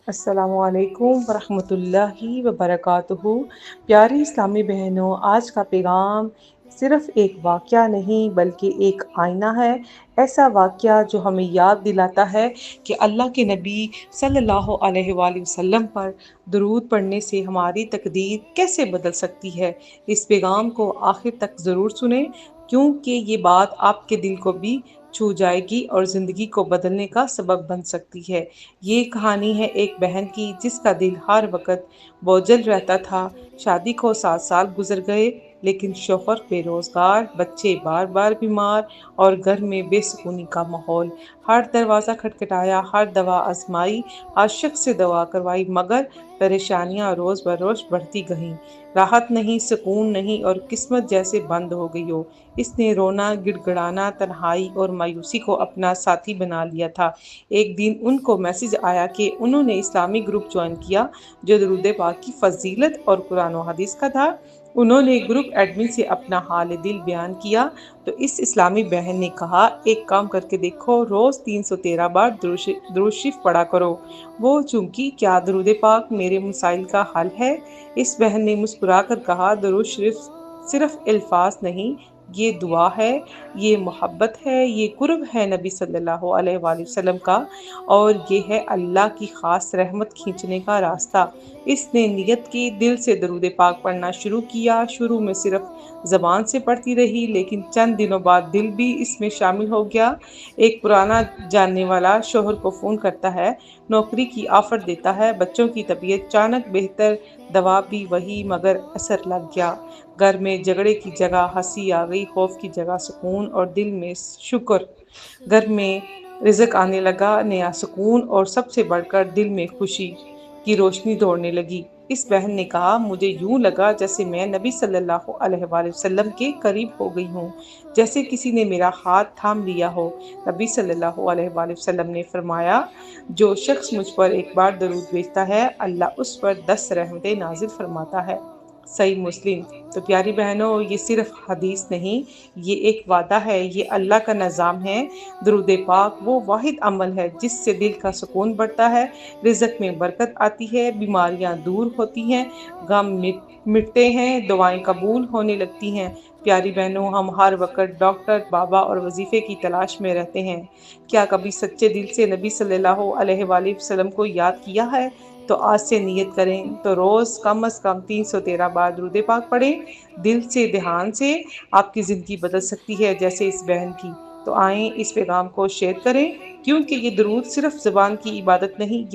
السلام علیکم ورحمۃ اللہ وبرکاتہ۔ پیاری اسلامی بہنوں، آج کا پیغام صرف ایک واقعہ نہیں بلکہ ایک آئینہ ہے۔ ایسا واقعہ جو ہمیں یاد دلاتا ہے کہ اللہ کے نبی صلی اللہ علیہ وآلہ وسلم پر درود پڑھنے سے ہماری تقدیر کیسے بدل سکتی ہے۔ اس پیغام کو آخر تک ضرور سنیں، کیونکہ یہ بات آپ کے دل کو بھی چھو جائے گی اور زندگی کو بدلنے کا سبب بن سکتی ہے۔ یہ کہانی ہے ایک بہن کی جس کا دل ہر وقت بوجھل رہتا تھا۔ شادی کو 7 سال گزر گئے، لیکن شوہر بے روزگار، بچے بار بار بیمار اور گھر میں بے سکونی کا ماحول۔ ہر دروازہ کھٹکھٹایا، ہر دوا آزمائی، ہر شخص سے دعا کروائی، مگر پریشانیاں روز بروز بڑھتی گئیں۔ راحت نہیں، سکون نہیں، اور قسمت جیسے بند ہو گئی ہو۔ اس نے رونا، گڑ گڑانا، تنہائی اور مایوسی کو اپنا ساتھی بنا لیا تھا۔ ایک دن ان کو میسج آیا کہ انہوں نے اسلامی گروپ جوائن کیا جو درود پاک کی فضیلت اور قرآن و حدیث کا تھا۔ انہوں نے گروپ ایڈمن سے اپنا حال دل بیان کیا تو اس اسلامی بہن نے کہا، ایک کام کر کے دیکھو، روز 313 بار درود شریف پڑھا کرو۔ وہ چونکی، کیا درود پاک میرے مسائل کا حل ہے؟ اس بہن نے مسکرا کر کہا، درود شریف صرف الفاظ نہیں، یہ دعا ہے، یہ محبت ہے، یہ قرب ہے نبی صلی اللہ علیہ وآلہ وسلم کا، اور یہ ہے اللہ کی خاص رحمت کھینچنے کا راستہ۔ اس نے نیت کی، دل سے درود پاک پڑھنا شروع کیا۔ شروع میں صرف زبان سے پڑھتی رہی، لیکن چند دنوں بعد دل بھی اس میں شامل ہو گیا۔ ایک پرانا جاننے والا شوہر کو فون کرتا ہے، نوکری کی آفر دیتا ہے، بچوں کی طبیعت اچانک بہتر، دوا بھی وہی، مگر اثر لگ گیا۔ گھر میں جھگڑے کی جگہ ہنسی آ گئی، خوف کی جگہ سکون، اور دل میں شکر۔ گھر میں رزق آنے لگا، نیا سکون، اور سب سے بڑھ کر دل میں خوشی کی روشنی دوڑنے لگی۔ اس بہن نے کہا، مجھے یوں لگا جیسے میں نبی صلی اللہ علیہ وآلہ وسلم کے قریب ہو گئی ہوں، جیسے کسی نے میرا ہاتھ تھام لیا ہو۔ نبی صلی اللہ علیہ وآلہ وسلم نے فرمایا، جو شخص مجھ پر ایک بار درود بھیجتا ہے، اللہ اس پر 10 رحمتیں نازل فرماتا ہے۔ صحیح مسلم۔ تو پیاری بہنوں، یہ صرف حدیث نہیں، یہ ایک وعدہ ہے، یہ اللہ کا نظام ہے۔ درود پاک وہ واحد عمل ہے جس سے دل کا سکون بڑھتا ہے، رزق میں برکت آتی ہے، بیماریاں دور ہوتی ہیں، غم مٹتے ہیں، دعائیں قبول ہونے لگتی ہیں۔ پیاری بہنوں، ہم ہر وقت ڈاکٹر، بابا اور وظیفے کی تلاش میں رہتے ہیں۔ کیا کبھی سچے دل سے نبی صلی اللہ علیہ وآلہ وسلم کو یاد کیا ہے؟ تو آج سے نیت کریں تو روز کم از کم 313 بار درود پاک پڑھیں۔ دل سے، دھیان سے، آپ کی زندگی بدل سکتی ہے جیسے اس بہن کی۔ تو آئیں اس پیغام کو شیئر کریں، کیونکہ یہ درود صرف زبان کی عبادت نہیں،